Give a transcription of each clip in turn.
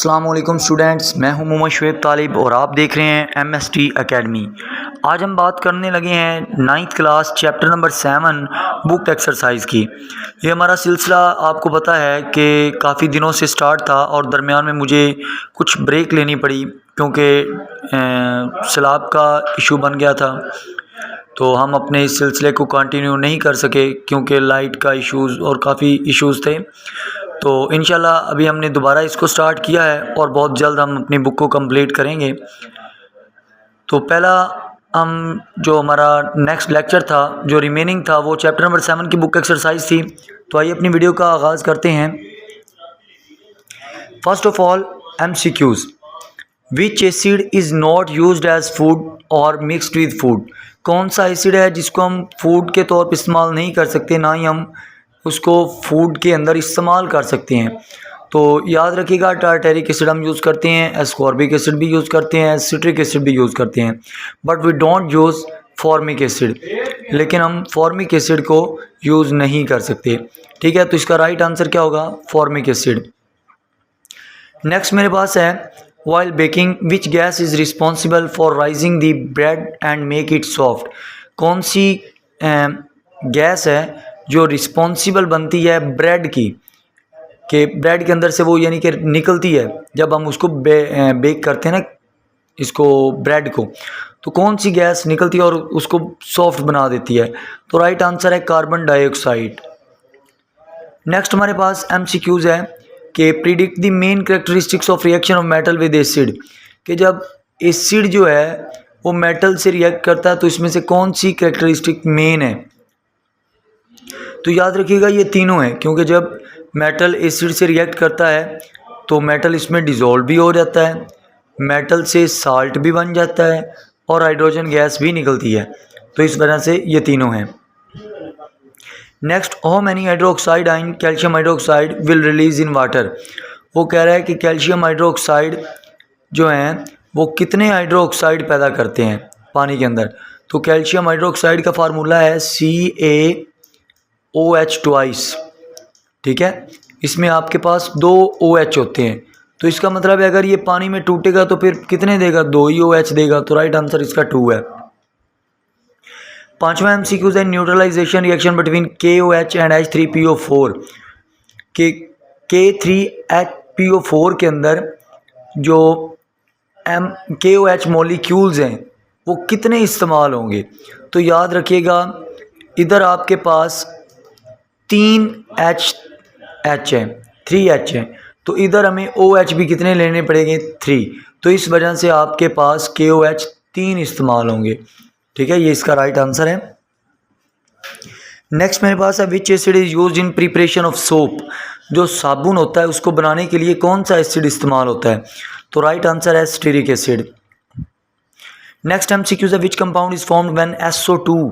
अस्सलाम वालेकुम स्टूडेंट्स, मैं हूं मोहम्मद शुएब तालिब और आप देख रहे हैं एमएसटी एकेडमी। आज हम बात करने लगे हैं 9th class chapter number 7 book exercise की। ये हमारा सिलसिला आपको पता है कि काफ़ी दिनों से स्टार्ट था और दरमियान में मुझे कुछ ब्रेक लेनी पड़ी क्योंकि सैलाब का इशू बन गया था, तो हम अपने इस सिलसिले को कंटिन्यू नहीं कर सके क्योंकि लाइट का इश्यूज़ और काफ़ी इश्यूज़ थे। तो इंशाल्लाह अभी हमने दोबारा इसको स्टार्ट किया है और बहुत जल्द हम अपनी बुक को कंप्लीट करेंगे। तो पहला हम जो हमारा नेक्स्ट लेक्चर था, जो रिमेनिंग था, वो चैप्टर नंबर 7 की बुक एक्सरसाइज थी। तो आइए अपनी वीडियो का आगाज़ करते हैं। First of all MCQs। Which acid is not used as food और मिक्सड विद फूड। कौन सा एसिड है जिसको हम फूड के तौर पर इस्तेमाल नहीं कर सकते, ना ही हम उसको फूड के अंदर इस्तेमाल कर सकते हैं। तो याद रखिएगा, टारटेरिक एसिड हम यूज़ करते हैं, एस्कॉर्बिक एसिड भी यूज़ करते हैं, सिट्रिक एसिड भी यूज़ करते हैं, but we don't use formic acid. लेकिन हम फॉर्मिक एसिड को यूज़ नहीं कर सकते। ठीक है, तो इसका राइट आंसर क्या होगा? Formic acid. नेक्स्ट मेरे पास है, while baking which gas is responsible for rising the bread and make it soft. कौन सी गैस है जो रिस्पॉन्सिबल बनती है ब्रेड की, कि ब्रेड के अंदर से वो यानी कि निकलती है जब हम उसको बेक करते हैं ना, इसको ब्रेड को, तो कौन सी गैस निकलती है और उसको सॉफ्ट बना देती है? तो राइट आंसर है कार्बन डाइऑक्साइड। नेक्स्ट हमारे पास MCQs है कि predict the main characteristics of reaction of metal with acid. कि जब एसिड जो है वो मेटल से रिएक्ट करता है तो इसमें से कौन सी कैरेक्टरिस्टिक मेन है? तो याद रखिएगा ये तीनों हैं, क्योंकि जब मेटल एसिड से रिएक्ट करता है तो मेटल इसमें डिज़ोल्व भी हो जाता है, मेटल से साल्ट भी बन जाता है और हाइड्रोजन गैस भी निकलती है। तो इस वजह से ये तीनों हैं। Next, how many hydroxide ion calcium hydroxide will release in water. वो कह रहा है कि कैल्शियम हाइड्रोक्साइड जो हैं वो कितने हाइड्रोक्साइड पैदा करते हैं पानी के अंदर। तो कैल्शियम हाइड्रोक्साइड का फार्मूला है CaOH ट्वाइस। ठीक है, इसमें आपके पास 2 OH होते हैं, तो इसका मतलब है अगर ये पानी में टूटेगा तो फिर कितने देगा? 2 ही OH देगा। तो राइट आंसर इसका 2 है। पांचवा MCQ है, neutralisation reaction between KOH and H3PO4। के K3HPO4 के अंदर जो KOH मॉलिक्यूल्स हैं वो कितने इस्तेमाल होंगे? तो याद रखिएगा, इधर आपके पास 3 H है, 3 H है, तो इधर हमें OH भी कितने लेने पड़ेंगे? 3। तो इस वजह से आपके पास KOH 3 इस्तेमाल होंगे। ठीक है, ये इसका राइट आंसर है। नेक्स्ट मेरे पास है, विच acid is used in preparation of soap. जो साबुन होता है उसको बनाने के लिए कौन सा एसिड इस्तेमाल होता है? तो राइट आंसर है स्टीरिक एसिड। नेक्स्ट MCQ है, which compound is formed when SO2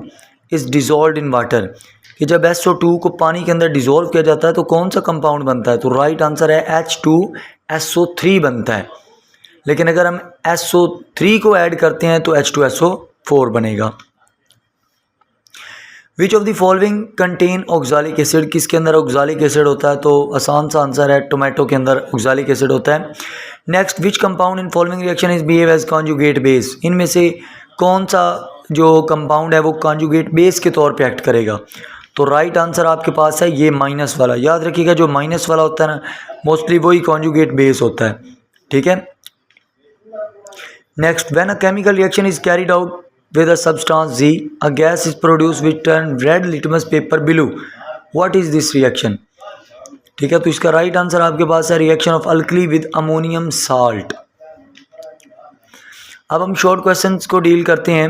is dissolved in water. कि जब SO2 को पानी के अंदर डिजोल्व किया जाता है तो कौन सा कंपाउंड बनता है? तो राइट आंसर है H2SO3 बनता है। लेकिन अगर हम SO3 को ऐड करते हैं तो H2SO4 बनेगा। Which of the following contain oxalic acid. किसके अंदर ऑक्सालिक एसिड होता है? तो आसान सा आंसर है, टोमेटो के अंदर ऑक्सालिक एसिड होता है। Next, which compound in following reaction is behave as conjugate base. इनमें से कौन सा जो कंपाउंड है वो कॉन्जुगेट बेस के तौर पे एक्ट करेगा? तो राइट आंसर आपके पास है ये माइनस वाला। याद रखिएगा, जो माइनस वाला होता है ना, मोस्टली वही कॉन्जुगेट बेस होता है। ठीक है। Next, when a chemical reaction is carried out with a substance Z, a gas is produced which turn red litmus paper blue. What is this reaction? ठीक है, तो इसका राइट आंसर आपके पास है reaction of alkali with ammonium salt. अब हम short questions को deal करते हैं।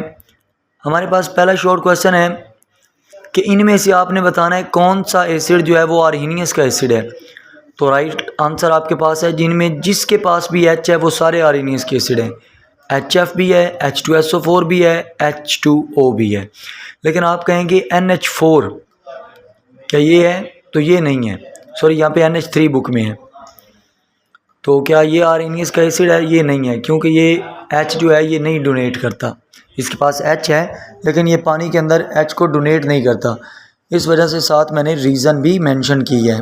हमारे पास पहला शॉर्ट क्वेश्चन है कि इनमें से आपने बताना है कौन सा एसिड जो है वो आर्हीनियस का एसिड है। तो राइट आंसर आपके पास है, जिनमें जिसके पास भी H है वो सारे आर्हीनियस के एसिड हैं। HF भी है, H2SO4 भी है, H2O भी है। लेकिन आप कहेंगे NH4 क्या ये है? तो ये नहीं है, सॉरी, यहाँ पे NH3 बुक में है। तो क्या ये आर्हीनियस का एसिड है? ये नहीं है, क्योंकि ये H जो है ये नहीं डोनेट करता। इसके पास H है लेकिन ये पानी के अंदर H को डोनेट नहीं करता। इस वजह से साथ मैंने रीज़न भी मेंशन की है।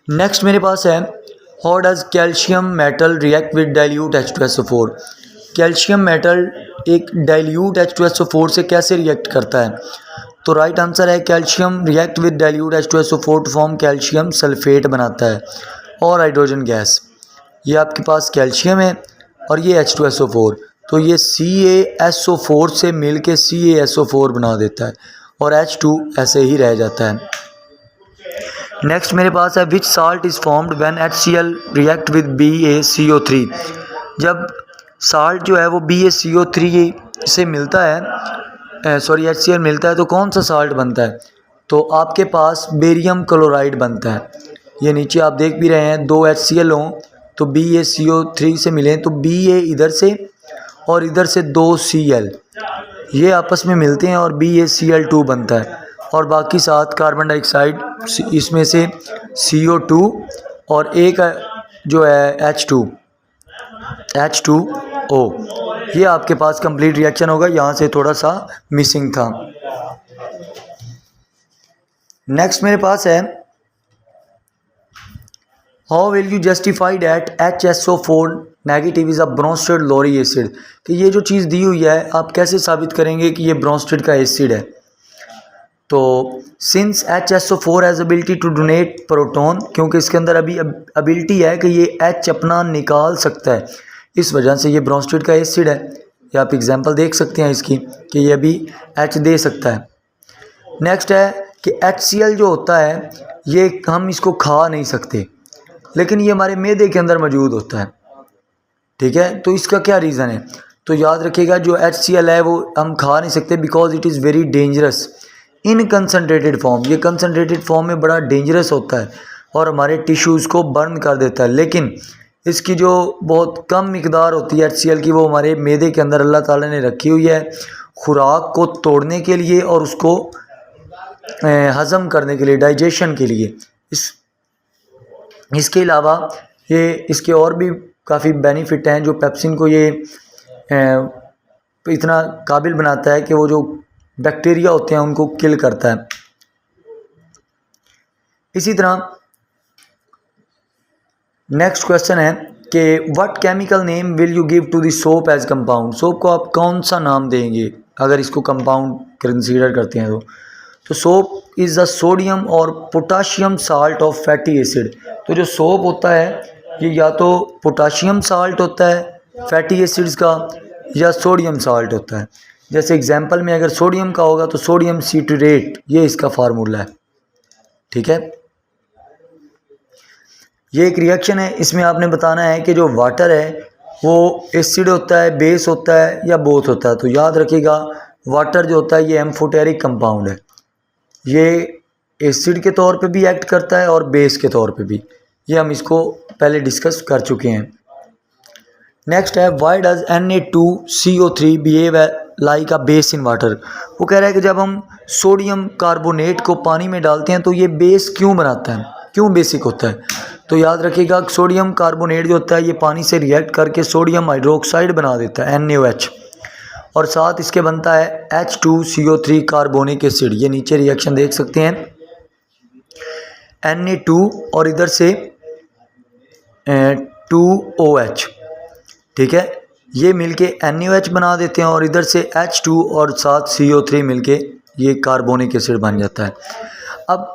नेक्स्ट मेरे पास है how does calcium metal react with dilute H2SO4। Calcium metal एक डाइल्यूट H2SO4 से कैसे रिएक्ट करता है? तो राइट आंसर है calcium react with dilute H2SO4 to form calcium sulphate बनाता है और हाइड्रोजन गैस। ये आपके पास कैल्शियम है और ये H2SO4, तो ये CaSO4 से मिल के CaSO4 बना देता है और H2 ऐसे ही रह जाता है। नेक्स्ट मेरे पास है which salt is formed when HCl react with BaCO3। जब साल्ट जो है वो BaCO3 से मिलता है HCl मिलता है तो कौन सा साल्ट बनता है? तो आपके पास बेरियम क्लोराइड बनता है। ये नीचे आप देख भी रहे हैं, 2 HCl हों तो BaCO3 से मिलें तो Ba इधर से और इधर से 2 Cl ये आपस में मिलते हैं और BaCl2 बनता है और बाकी 7 कार्बन डाइऑक्साइड इसमें से CO2 और एक जो है H2O। ये आपके पास कंप्लीट रिएक्शन होगा, यहाँ से थोड़ा सा मिसिंग था। नेक्स्ट मेरे पास है how will you justify that HSO4 negative is a Bronsted Lowry acid. कि ये जो चीज़ दी हुई है आप कैसे साबित करेंगे कि ये ब्रोंस्टेड का एसिड है? तो since HSO4 has ability to donate proton, क्योंकि इसके अंदर अभी एबिलिटी है कि ये H अपना निकाल सकता है, इस वजह से ये ब्रोंस्टेड का एसिड है। ये आप एग्जांपल देख सकते हैं इसकी कि ये अभी H दे सकता है। नेक्स्ट है कि HCl जो होता है ये हम इसको खा नहीं सकते, लेकिन ये हमारे मैदे के अंदर मौजूद होता है। ठीक है, तो इसका क्या रीज़न है? तो याद रखिएगा जो HCl है वो हम खा नहीं सकते because it is very dangerous in concentrated form. ये कंसनट्रेटेड फॉर्म में बड़ा डेंजरस होता है और हमारे टिश्यूज़ को बर्न कर देता है, लेकिन इसकी जो बहुत कम मिकदार होती है HCl की वो हमारे मैदे के अंदर अल्लाह ताला ने रखी हुई है खुराक को तोड़ने के लिए और उसको हज़म करने के लिए, डाइजेशन के लिए। इसके अलावा ये इसके और भी काफ़ी बेनिफिट हैं जो पेप्सिन को ये इतना काबिल बनाता है कि वो जो बैक्टीरिया होते हैं उनको किल करता है। इसी तरह नेक्स्ट क्वेश्चन है कि what chemical name will you give to the soap as compound. Soap को आप कौन सा नाम देंगे अगर इसको कंपाउंड कंसीडर करते हैं तो सोप इज़ द सोडियम और potassium salt of fatty acid. तो जो सोप होता है ये या तो पोटाशियम साल्ट होता है फैटी एसिड्स का या सोडियम साल्ट होता है। जैसे एग्जांपल में अगर सोडियम का होगा तो सोडियम सिट्रेट, ये इसका फार्मूला है। ठीक है, ये एक रिएक्शन है, इसमें आपने बताना है कि जो वाटर है वो एसिड होता है, बेस होता है या बोथ होता है। तो याद रखिएगा वाटर जो होता है ये एम्फोटेरिक कंपाउंड है, ये एसिड के तौर पे भी एक्ट करता है और बेस के तौर पे भी। ये हम इसको पहले डिस्कस कर चुके हैं। नेक्स्ट है why does Na2CO3 behave like a base in water. वो कह रहा है कि जब हम सोडियम कार्बोनेट को पानी में डालते हैं तो ये बेस क्यों बनाता है, क्यों बेसिक होता है? तो याद रखिएगा सोडियम कार्बोनेट जो होता है ये पानी से रिएक्ट करके सोडियम हाइड्रोक्साइड बना देता है NaOH, और साथ इसके बनता है H2CO3 कार्बोनिक एसिड। ये नीचे रिएक्शन देख सकते हैं, Na2 और इधर से 2OH। ठीक है, ये मिलके NaOH बना देते हैं और इधर से H2 और साथ CO3 मिलके ये कार्बोनिक एसिड बन जाता है। अब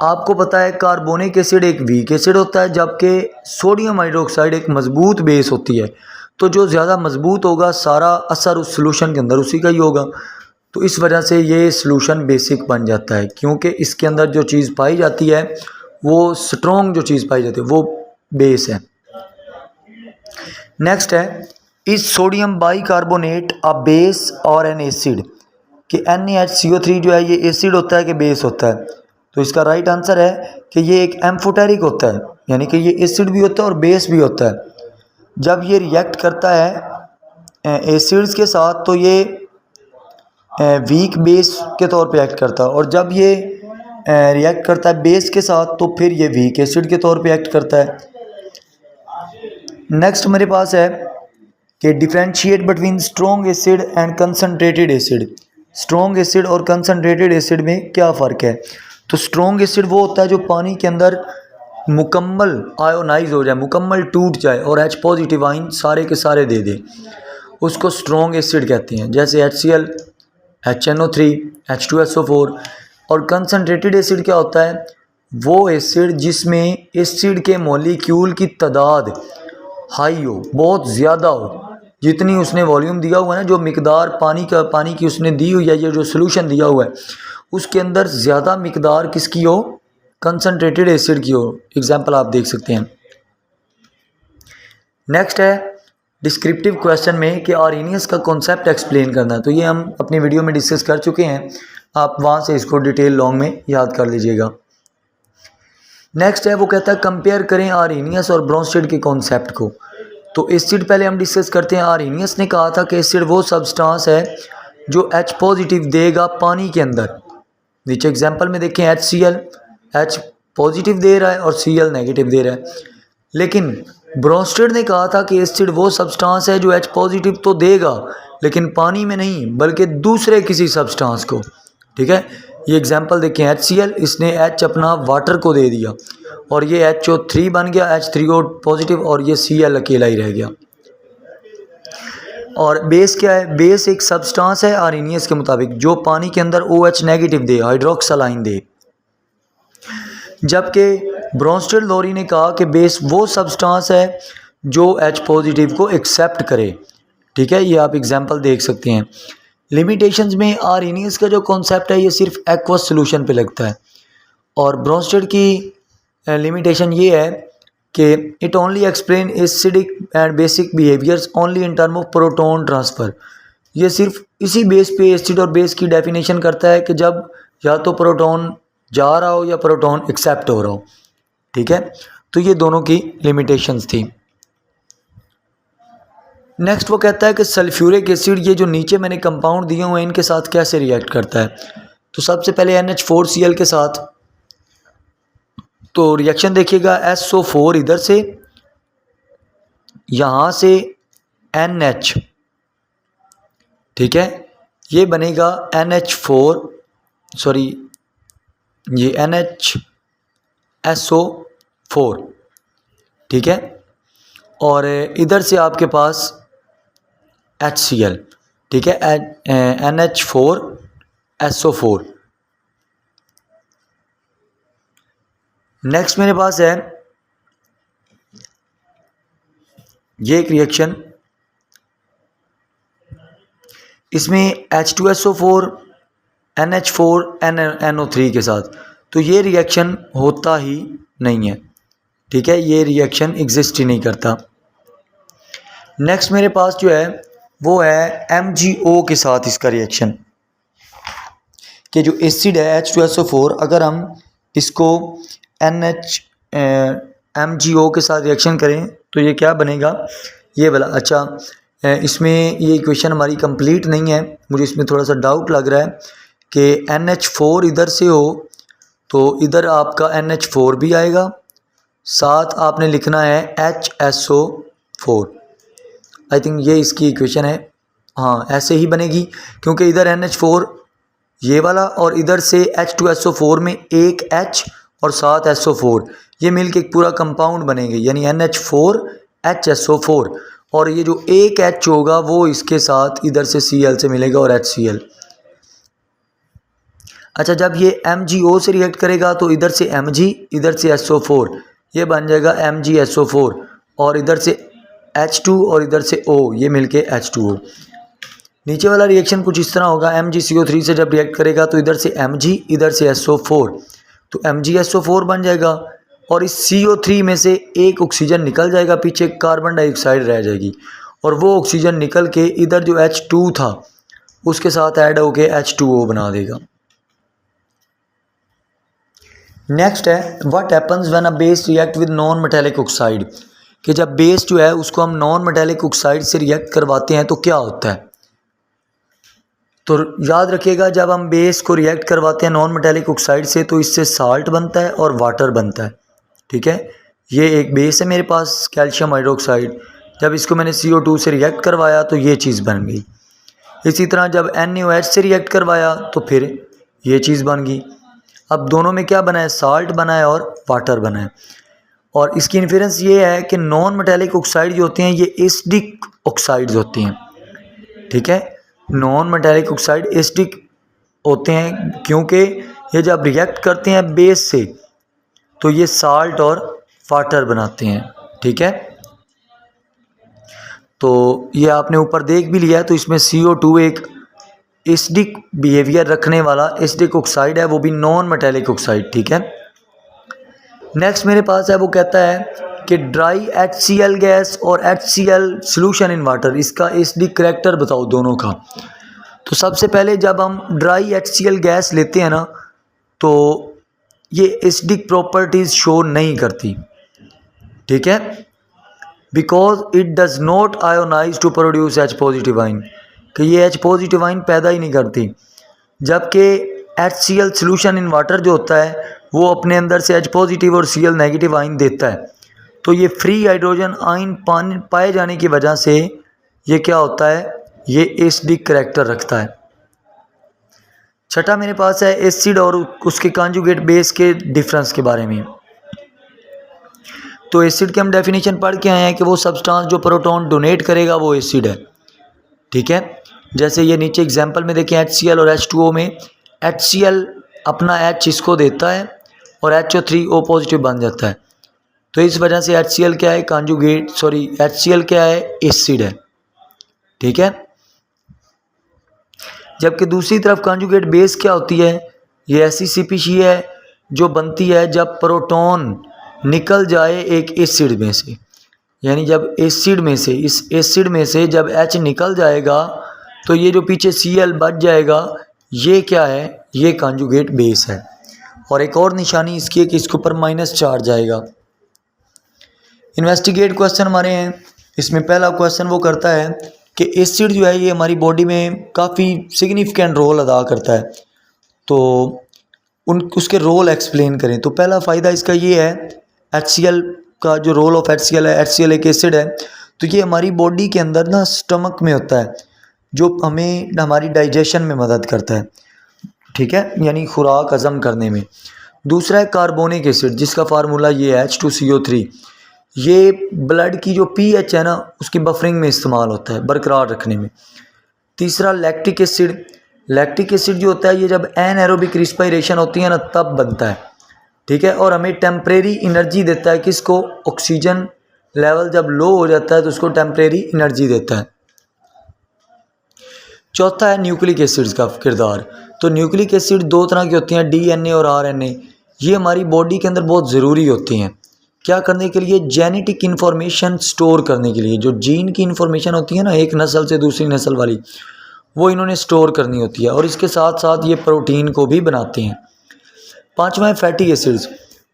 आपको पता है कार्बोनिक एसिड एक वीक एसिड होता है जबकि सोडियम हाइड्रोक्साइड एक मजबूत बेस होती है। तो जो ज़्यादा मजबूत होगा सारा असर उस सॉल्यूशन के अंदर उसी का ही होगा। तो इस वजह से ये सॉल्यूशन बेसिक बन जाता है, क्योंकि इसके अंदर जो चीज़ पाई जाती है वो स्ट्रॉन्ग जो चीज़ पाई जाती है वो बेस है। नेक्स्ट है is sodium bicarbonate a base और एन एसिड। कि NaHCO3 जो है ये एसिड होता है कि बेस होता है? तो इसका राइट आंसर है कि ये एक एम्फोटेरिक होता है, यानी कि ये एसिड भी होता है और बेस भी होता है। जब ये रिएक्ट करता है एसिड्स के साथ तो ये वीक बेस के तौर पे एक्ट करता है, और जब ये रिएक्ट करता है बेस के साथ तो फिर ये वीक एसिड के तौर पे एक्ट करता है। नेक्स्ट मेरे पास है कि differentiate between strong acid and concentrated acid. Strong acid और कंसनट्रेटेड एसिड में क्या फ़र्क है? तो स्ट्रॉन्ग एसिड वो होता है जो पानी के अंदर मुकम्मल आयोनाइज हो जाए, मुकम्मल टूट जाए और H पॉजिटिव आइन सारे के सारे दे दे, उसको स्ट्रॉन्ग एसिड कहते हैं। जैसे HCl, HNO3, H2SO4। और कंसनट्रेटेड एसिड क्या होता है? वो एसिड जिसमें एसिड के मॉलिक्यूल की तादाद हाई हो, बहुत ज़्यादा हो, जितनी उसने वॉल्यूम दिया हुआ है ना, जो मिकदार पानी की उसने दी हुई है, ये जो सोल्यूशन दिया हुआ है उसके अंदर ज़्यादा मिकदार किसकी हो? कंसनट्रेटेड एसिड की हो। एग्जाम्पल आप देख सकते हैं। नेक्स्ट है डिस्क्रिप्टिव क्वेश्चन में कि आर्हेनियस का कॉन्सेप्ट एक्सप्लेन करना है। तो ये हम अपनी वीडियो में डिस्कस कर चुके हैं, आप वहाँ से इसको डिटेल लॉन्ग में याद कर लीजिएगा। नेक्स्ट है वो कहता है कंपेयर करें आर्हेनियस और ब्रोंस्टेड के कॉन्सेप्ट को। तो एसिड पहले हम डिस्कस करते हैं। आर्हेनियस ने कहा था कि एसिड वो सब्सटेंस है जो H पॉजिटिव देगा पानी के अंदर। नीचे एग्जाम्पल में देखें HCl, H पॉजिटिव दे रहा है और Cl नेगेटिव दे रहा है। लेकिन ब्रोंस्टेड ने कहा था कि एसिड वो सब्सटेंस है जो H पॉजिटिव तो देगा लेकिन पानी में नहीं बल्कि दूसरे किसी सब्सटेंस को। ठीक है, ये एग्जांपल देखें HCl, इसने H अपना वाटर को दे दिया और ये HO3 बन गया, H3O पॉजिटिव, और ये Cl अकेला ही रह गया। और बेस क्या है? बेस एक सब्सटेंस है आर्हेनियस के मुताबिक जो पानी के अंदर OH नेगेटिव दे, हाइड्रोक्सालाइन दे। जबकि ब्रोंस्टेड लोरी ने कहा कि बेस वो सब्सटेंस है जो H पॉजिटिव को एक्सेप्ट करे। ठीक है, ये आप एग्जांपल देख सकते हैं। लिमिटेशंस में आर्हेनियस का जो कॉन्सेप्ट है ये सिर्फ एक्वस सॉल्यूशन पे लगता है और ब्रोंस्टेड की लिमिटेशन ये है कि it only explain acidic and basic behaviours only in term of proton transfer. ये सिर्फ इसी बेस पे एसिड और बेस की डेफिनेशन करता है कि जब या तो प्रोटॉन जा रहा हो या प्रोटॉन एक्सेप्ट हो रहा हो। ठीक है, तो ये दोनों की लिमिटेशंस थी। नेक्स्ट वो कहता है कि सल्फ्यूरिक एसिड, ये जो नीचे मैंने कंपाउंड दिए हुए हैं, इनके साथ कैसे रिएक्ट करता है। तो सबसे पहले NH4Cl के साथ तो रिएक्शन देखिएगा, SO4 इधर से, यहाँ से NH, ठीक है, ये बनेगा NH4, सॉरी ये NHSO4। ठीक है, और इधर से आपके पास HCl। ठीक है, NH4SO4। नेक्स्ट मेरे पास है ये एक रिएक्शन, इसमें H2SO4 NH4 NO3 के साथ। तो ये रिएक्शन होता ही नहीं है। ठीक है, ये रिएक्शन एग्जिस्ट ही नहीं करता। नेक्स्ट मेरे पास जो है वो है MgO के साथ इसका रिएक्शन, कि जो एसिड है H2SO4, अगर हम इसको MgO के साथ रिएक्शन करें तो ये क्या बनेगा, ये वाला। अच्छा, इसमें ये इक्वेशन हमारी कंप्लीट नहीं है, मुझे इसमें थोड़ा सा डाउट लग रहा है कि NH4 इधर से हो तो इधर आपका NH4 भी आएगा, साथ आपने लिखना है HSO4। आई थिंक ये इसकी इक्वेशन है। हाँ, ऐसे ही बनेगी क्योंकि इधर NH4 ये वाला और इधर से H2SO4 में एक H और साथ SO4, ये मिलके एक पूरा कंपाउंड बनेंगे, यानी NH4HSO4। और ये जो एक H होगा वो इसके साथ इधर से Cl से मिलेगा और HCl। अच्छा, जब ये MgO से रिएक्ट करेगा तो इधर से Mg, इधर से SO4, ये बन जाएगा MgSO4, और इधर से H2 और इधर से O, ये मिलके H2O। नीचे वाला रिएक्शन कुछ इस तरह होगा, MgCO3 से जब रिएक्ट करेगा तो इधर से Mg, इधर से SO4, तो MgSO4 बन जाएगा और इस CO3 में से एक ऑक्सीजन निकल जाएगा, पीछे कार्बन डाइऑक्साइड रह जाएगी और वो ऑक्सीजन निकल के इधर जो H2 था उसके साथ ऐड होके H2O बना देगा। नेक्स्ट है what happens when a base react with non metallic oxide, कि जब बेस जो है उसको हम नॉन मेटेलिक ऑक्साइड से रिएक्ट करवाते हैं तो क्या होता है। तो याद रखिएगा, जब हम बेस को रिएक्ट करवाते हैं नॉन मेटेलिक ऑक्साइड से तो इससे साल्ट बनता है और वाटर बनता है। ठीक है, ये एक बेस है मेरे पास कैल्शियम हाइड्रोक्साइड, जब इसको मैंने CO2 से रिएक्ट करवाया तो ये चीज़ बन गई। इसी तरह जब NaOH से रिएक्ट करवाया तो फिर ये चीज़ बन गई। अब दोनों में क्या बना है, साल्ट बना है और वाटर बना है। और इसकी इन्फेरेंस ये है कि नॉन मेटेलिक ऑक्साइड जो होते हैं ये एसिडिक ऑक्साइड्स होते हैं, ठीक है। नॉन मेटेलिक ऑक्साइड एसिडिक होते हैं क्योंकि ये जब रिएक्ट करते हैं बेस से तो ये साल्ट और वाटर बनाते हैं, ठीक है। तो ये आपने ऊपर देख भी लिया है। तो इसमें CO2 एक एसिडिक बिहेवियर रखने वाला एसिडिक ऑक्साइड है, वो भी नॉन मेटेलिक ऑक्साइड, ठीक है। नेक्स्ट मेरे पास है, वो कहता है कि ड्राई HCl गैस और HCl सॉल्यूशन इन वाटर, इसका एसिडिक करैक्टर बताओ दोनों का। तो सबसे पहले जब हम ड्राई HCl गैस लेते हैं ना तो ये एसिडिक प्रॉपर्टीज़ शो नहीं करती, ठीक है, because it does not ionise to produce H positive ion, कि ये H पॉजिटिव आइन पैदा ही नहीं करती। जबकि HCl सॉल्यूशन इन वाटर जो होता है वो अपने अंदर से H पॉजिटिव और Cl नेगेटिव आइन देता है। तो ये फ्री हाइड्रोजन आइन पाए जाने की वजह से ये क्या होता है, ये एसिडिक करैक्टर रखता है। छठा मेरे पास है एसिड और उसके कॉन्जुगेट बेस के डिफरेंस के बारे में। तो एसिड की हम डेफिनेशन पढ़ के आए हैं कि वो सब्सटेंस जो प्रोटॉन डोनेट करेगा वो एसिड है, ठीक है। जैसे ये नीचे एग्जांपल में देखें HCl और H2O में HCl अपना H इसको देता है और HO3O पॉजिटिव बन जाता है। तो इस वजह से HCl क्या है, HCl क्या है, एसिड है, ठीक है। जबकि दूसरी तरफ कॉन्जुगेट बेस क्या होती है, ये ऐसी स्पीशीज है जो बनती है जब प्रोटॉन निकल जाए एक एसिड में से, यानी जब एसिड में से, इस एसिड में से जब H निकल जाएगा तो ये जो पीछे Cl बच जाएगा, ये क्या है, ये कॉन्जुगेट बेस है। और एक और निशानी इसकी है कि इसके ऊपर माइनस चार्ज आएगा। इन्वेस्टिगेट क्वेश्चन हमारे हैं। इसमें पहला क्वेश्चन वो करता है कि एसिड जो है ये हमारी बॉडी में काफ़ी सिग्निफिकेंट रोल अदा करता है, तो उसके रोल एक्सप्लेन करें। तो पहला फ़ायदा इसका ये है, HCl का जो रोल ऑफ HCl है, HCl एक एसिड है, तो ये हमारी बॉडी के अंदर ना स्टमक में होता है जो हमें हमारी डाइजेशन में मदद करता है, ठीक है, यानी खुराक हज़म करने में। दूसरा है कार्बोनिक एसिड जिसका फार्मूला ये है H2CO3, ये ब्लड की जो pH है ना उसकी बफरिंग में इस्तेमाल होता है, बरकरार रखने में। तीसरा लैक्टिक एसिड, लैक्टिक एसिड जो होता है ये जब एनएरोबिक रिस्पायरेशन होती है ना तब बनता है, ठीक है, और हमें टेम्परेरी एनर्जी देता है। किसको, ऑक्सीजन लेवल जब लो हो जाता है तो उसको टेम्परेरी एनर्जी देता है। चौथा है न्यूक्लिक एसिड्स का किरदार। तो न्यूक्लिक एसिड दो तरह की होती हैं, DNA और RNA। ये हमारी बॉडी के अंदर बहुत ज़रूरी होती हैं, क्या करने के लिए, जेनेटिक इन्फॉर्मेशन स्टोर करने के लिए। जो जीन की इन्फॉर्मेशन होती है ना एक नस्ल से दूसरी नस्ल वाली, वो इन्होंने स्टोर करनी होती है, और इसके साथ साथ ये प्रोटीन को भी बनाते हैं। पांचवा है फैटी एसिड्स।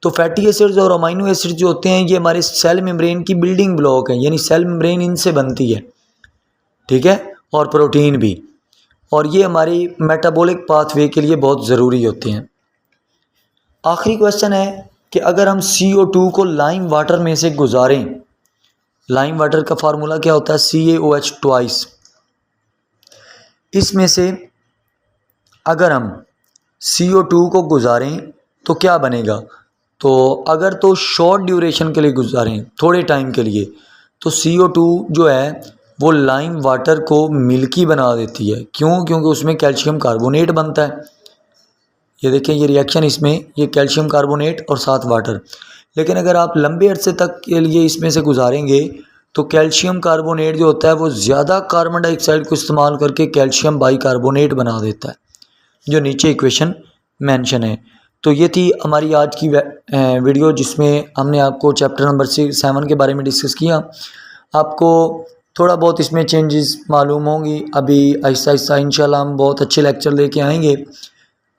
तो फैटी एसिड्स और अमाइनो एसिड्स जो होते हैं ये हमारे सेल मेम्ब्रेन की बिल्डिंग ब्लॉक हैं, यानी सेल मेम्ब्रेन इनसे बनती है, ठीक है, और प्रोटीन भी, और ये हमारी मेटाबॉलिक पाथवे के लिए बहुत ज़रूरी होते हैं। आखिरी क्वेश्चन है कि अगर हम CO2 को लाइम वाटर में से गुजारें, लाइम वाटर का फार्मूला क्या होता है, CaOH ट्वाइस, इसमें से अगर हम CO2 को गुजारें तो क्या बनेगा। तो अगर तो शॉर्ट ड्यूरेशन के लिए गुजारें, थोड़े टाइम के लिए, तो CO2 जो है वो लाइम वाटर को मिल्की बना देती है। क्यों, क्योंकि उसमें कैल्शियम कार्बोनेट बनता है। ये देखें ये रिएक्शन, इसमें ये कैल्शियम कार्बोनेट और साथ वाटर। लेकिन अगर आप लंबे अरसे तक के लिए इसमें से गुजारेंगे तो कैल्शियम कार्बोनेट जो होता है वो ज़्यादा कार्बन डाइऑक्साइड को इस्तेमाल करके कैल्शियम बाइकार्बोनेट बना देता है, जो नीचे इक्वेशन मेंशन है। तो ये थी हमारी आज की वीडियो जिसमें हमने आपको चैप्टर नंबर 7 के बारे में डिस्कस किया। आपको थोड़ा बहुत इसमें चेंजेस मालूम होंगी। अभी आहिस्ता आहिस्ता इंशाल्लाह हम बहुत अच्छे लेक्चर लेके आएंगे।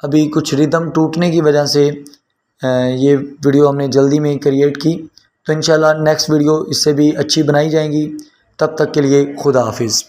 अभी कुछ रिदम टूटने की वजह से ये वीडियो हमने जल्दी में क्रिएट की, तो इंशाल्लाह नेक्स्ट वीडियो इससे भी अच्छी बनाई जाएंगी। तब तक के लिए खुदा हाफिज़।